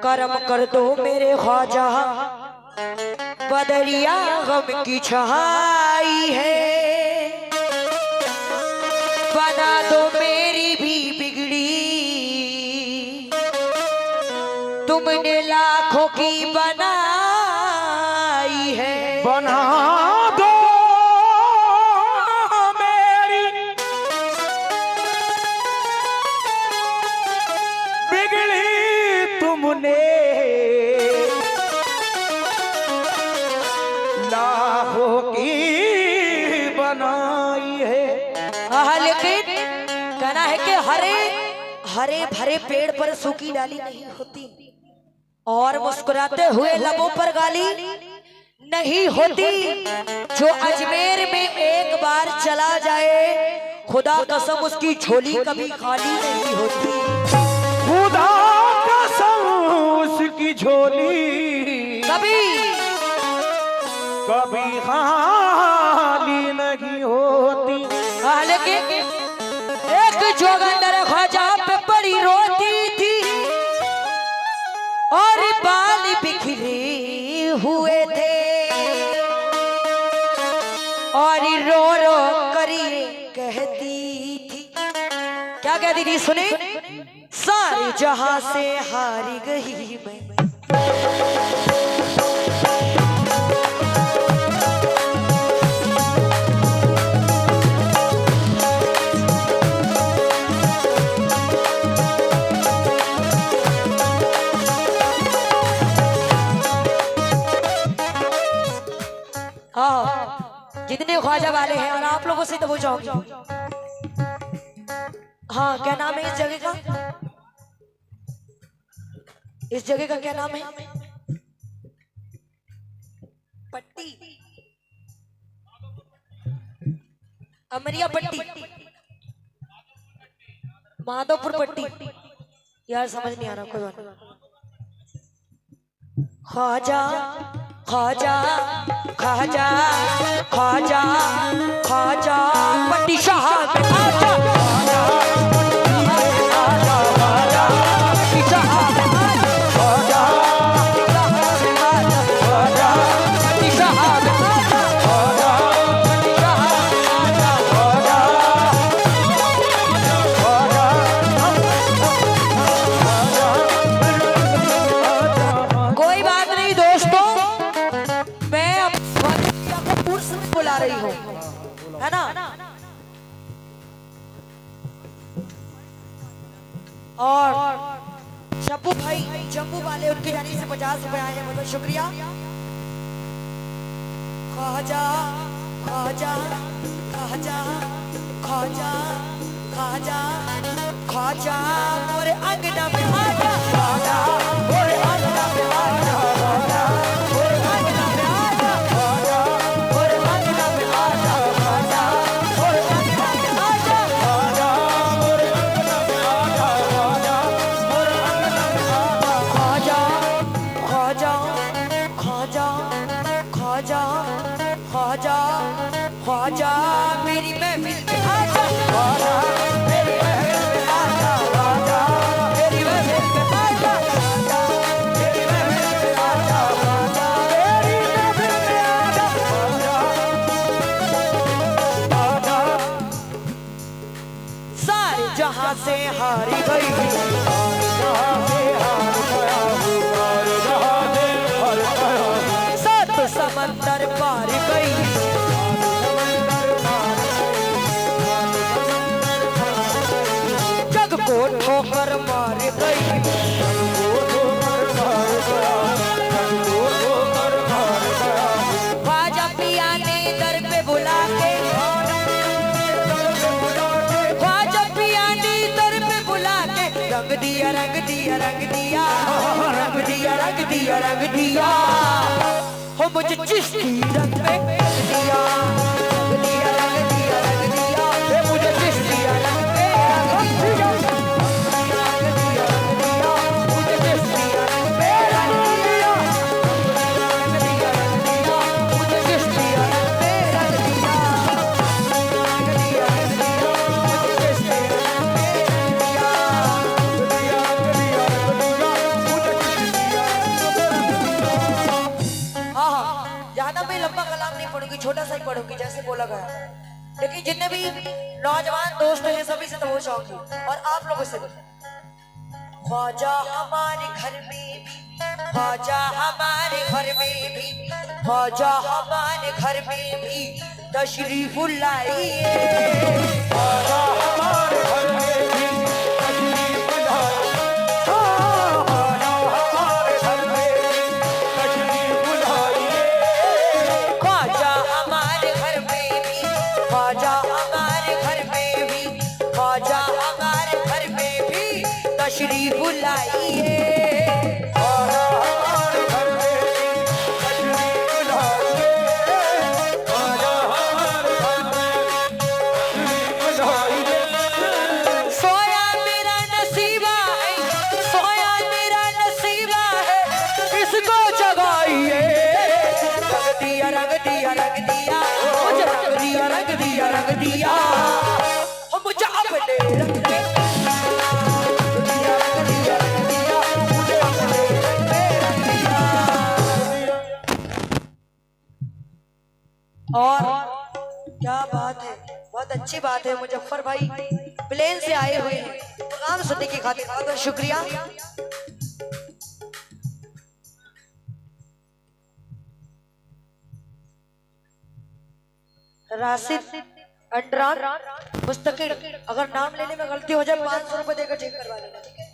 करम कर दो मेरे ख्वाजा, बदरिया गम की छाई है। बना दो मेरी भी बिगड़ी, तुमने लाखों की बनाई है। बना दो मेरी बिगड़ी तुमने लाखों की बनाई है। लेकिन कहना है कि हरे हरे भरे पेड़ पर सूखी डाली नहीं होती, और मुस्कुराते हुए लबों पर गाली नहीं होती। जो अजमेर में एक बार चला जाए, खुदा कसम उसकी झोली कभी खाली नहीं होती। खुदा कसम उसकी झोली कभी कभी खाली नहीं होती। लेकिन एक जोगंदर ख्वाजा पे बड़ी रोती थी, और बाल बिखरे हुए थे, और रो रो करी कहती थी। क्या कहती थी सुने? सारे जहां से हार गई मैं। जितने ख्वाजा वाले हैं, और आप लोगों से तो पूछाऊंगी। हाँ, क्या नाम है इस जगह का? इस जगह का क्या नाम है? पट्टी, अमरिया पट्टी, माधोपुर पट्टी। यार समझ नहीं आ रहा, कोई बात नहीं। ख्वाजा ख्वाजा ख्वाजा ख्वाजा ख्वाजा पट्टी साहब आजा, पट्टी साहब आजा, पट्टी साहब कोई बात नहीं दोस्तों, मैं अब पुरुष बुला रही हूँ, है ना? और शब्बू भाई जम्मू वाले, उनकी जानी से 50 रुपए आए हैं, बहुत शुक्रिया। ख्वाजा ख्वाजा ख्वाजा ख्वाजा ख्वाजा ख्वाजा मोरे अंगना में आजा, ख्वाजा मोरे अंगना में आजा, ख्वाजा मोरे अंगना में आजा, ख्वाजा मोरे अंगना में आजा, ख्वाजा मोरे अंगना में आजा, ख्वाजा मोरे अंगना में आजा, ख्वाजा मोरे अंगना में आजा, ख्वाजा ख्वाजा ख्वाजा ख्वाजा ख्वाजा ख्वाजा मेरी महफिल में आजा, ख्वाजा मेरी महफिल में आजा, ख्वाजा मेरी महफिल में आजा, ख्वाजा मेरी महफिल में आजा, ख्वाजा मेरी महफिल में आजा, ख्वाजा। सारे जहां से हारी गई, सात समंदर पार गई, जग को ठोकर मार गई, ख्वाजा पिया ने दर पे बुला के, ख्वाजा पिया ने दर पे बुला के, रंग दिया रंग दिया रंग दिया रंग दिया रंग दिया रंग दिया, हो मुझे चिश्ती रंग में रंग दिया, रंग दिया रंग दिया रंग दिया, मुझे चिश्ती रंग में रंग दिया, रंग दिया रंग दिया, मुझे चिश्ती रंग में रंग दिया, रंग दिया रंग दिया, मुझे चिश्ती रंग में रंग दिया, रंग दिया रंग दिया, मुझे चिश्ती रंग में रंग दिया, छोटा सा ही पढ़ूंगी जैसे बोला गया, लेकिन जितने भी नौजवान दोस्त हैं सभी से तो वो चाहूंगी और आप लोगों से भी। ख्वाजा हमारे घर में भी, ख्वाजा हमारे घर में भी, ख्वाजा हमारे घर में भी तशरीफ लाइए। ख्वाजा हमारे घर में भी तशरीफ लाइए। ख्वाजा हमारे घर में भी तशरीफ लाइए। ख्वाजा हमारे घर में भी, ख्वाजा हमारे घर में भी, ख्वाजा हमारे घर में भी तशरीफ लाइए। ख्वाजा हमारे घर में भी तशरीफ लाइए। ख्वाजा हमारे घर में भी तशरीफ लाइए। सोया मेरा नसीबा है, सोया मेरा नसीबा है, इसको जगाइए। रंग दिया रंग दिया रंग दिया, मुझे रंग दिया रंग दिया रंग दिया, मुझे अपने रंग दे। और क्या बात है, बहुत अच्छी बात है। मुजफ्फर भाई प्लेन से आए हुए हैं प्रोग्राम सुनने की खातिर, बहुत बहुत शुक्रिया। राशिद अंडरान मुस्तकिल, अगर नाम लेने में गलती हो जाए 500 रुपए देकर ठीक करवा लेना, ठीक है?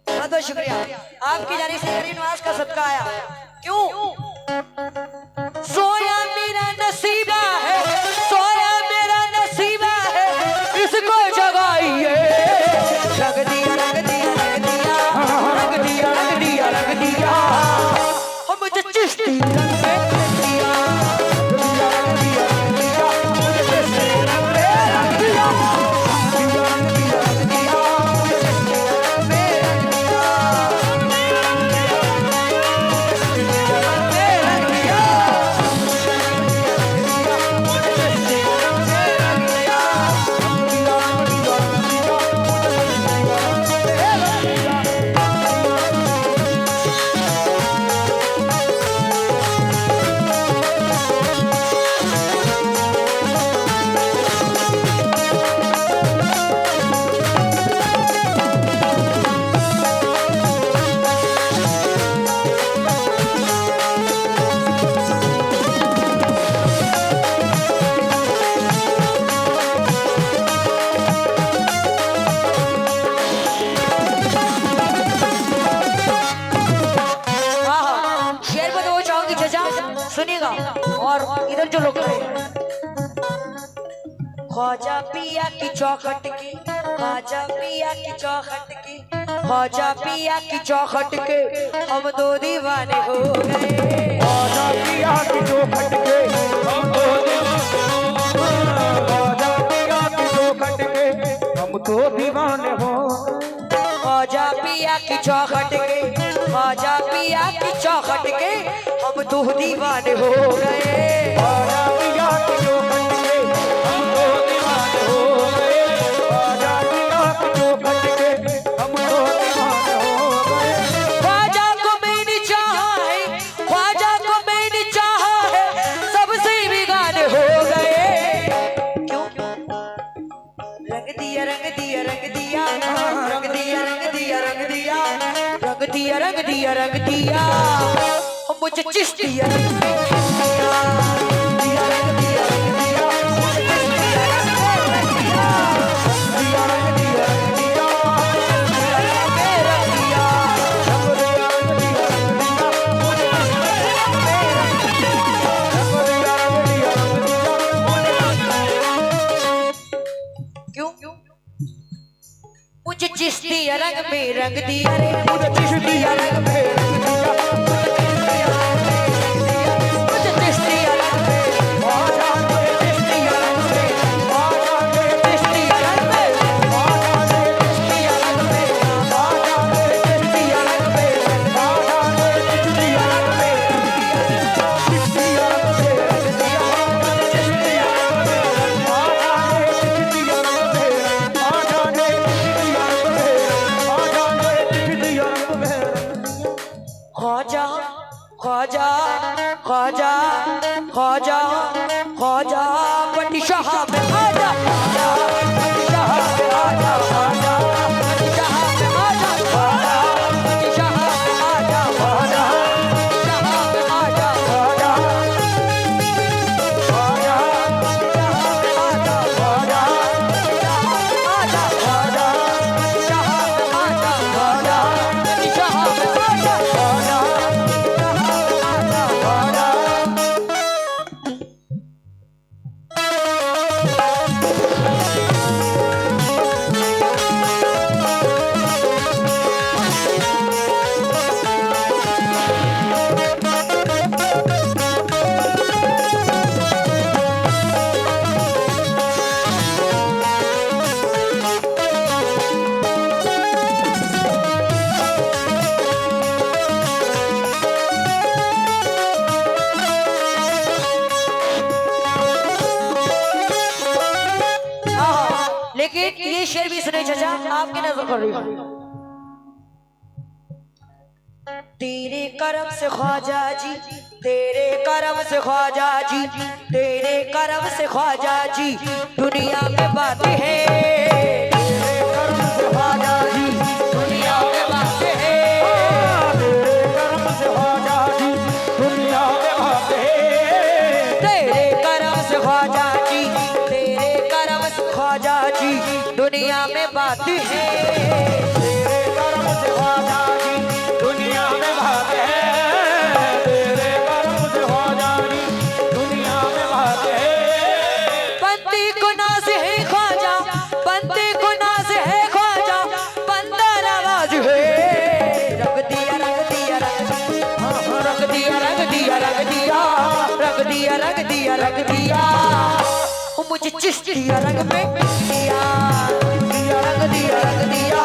बहुत बहुत शुक्रिया। आपकी जाने से नवाज का सदका आया। क्यों? सोया मेरा नसीबा है, सोया मेरा नसीबा है, इसको जगाइए। रंग दिया रंग दिया रंग दिया, रंग दिया रंग दिया रंग दिया, मुझे चिश्ती रंग में रंग दिया। रंग दिया रंग दिया, मुझे चिश्ती रंग में रंग दिया। रंग दिया रंग दिया रंग दिया, मुझे चिश्ती रंग में रंग दिया। सुनिएगा और इधर जो लोग खड़े हैं, ख्वाजा पिया की चौखट की, ख्वाजा पिया की चौखट की, ख्वाजा पिया की चौखट के हम दो दीवाने हो गए। ख्वाजा पिया की चौखट के हम तो ख्वाजा पिया की चौखट के हम तो दीवाने हो। ख्वाजा पिया की चौखट के, ख्वाजा पिया की चौखट के हम दो दीवाने हो गए। ख्वाजा पिया की चौखट के हम तो दीवाने हो गए। ख्वाजा पिया की चौखट के हम तो दीवाने हो गए। ख्वाजा को मैंने चाहा है, ख्वाजा को मैंने चाहा है, सबसे बिगाड़े हो गए। क्यों? रंग दिया रंग दिया रंग दिया, रंग दिया रंग दिया रंग दिया, रंग दिया रंग दिया रंग दिया, मुझे चिश्ती रंग दिया। दिया रंग दिया रंग दिया, मुझे चिश्ती रंग दिया। दिया रंग दिया रंग दिया, दिया रंग दिया। क्यों? मुझे चिश्ती रंग में रंग दिया रे, मुझे चिश्ती रंग में रंग दिया। मुझे चिश्ती रंग में, ख्वाजा के चिश्ती रंग में, ख्वाजा के चिश्ती रंग में, ख्वाजा के चिश्ती रंग में, ख्वाजा के चिश्ती रंग में, ख्वाजा के चिश्ती रंग में, चिश्ती रंग में रंग दिया। चिश्ती रंग में, ख्वाजा के चिश्ती रंग में, ख्वाजा के चिश्ती रंग में, ख्वाजा के चिश्ती रंग में। ख्वाजा ख्वाजा ख्वाजा ख्वाजा ख्वाजा पटी शाह में आजा ख्वाजा पटी शाह में आजा ख्वाजा पटी शाह में आजा ख्वाजा पटी शाह में आजा ख्वाजा पटी शाह में आजा ख्वाजा ख्वाजा ख्वाजा आजा ख्वाजा पटी शाह में आजा ख्वाजा पटी शाह में आजा ख्वाजा लेकिन ये शेर भी सुने चाचा, आपकी नजर कर रही हूं। तेरे करम से ख्वाजा जी, तेरे करम से ख्वाजा जी, तेरे करम से ख्वाजा जी, दुनिया में बातें हैं। तेरे करम से ख्वाजा जी, दुनिया में बातें हैं। तेरे करम से ख्वाजा जी, दुनिया में बातें हैं। तेरे करम से ख्वाजा जी, तेरे करम से ख्वाजा जी, दुनिया में बातें हैं। तेरे करम से ख्वाजा जी, दुनिया में बातें हैं। तेरे करम से ख्वाजा जी, दुनिया में बातें हैं। बंदी को नाज है ख्वाजा, बंदी को नाज है ख्वाजा, बंदा नवाज है। रख दिया रख दिया रख दिया रख दिया रख दिया रख दिया रख दिया रख दिया मुझे चिश्तिया रंग में दिया रख दिया रख दिया रख दिया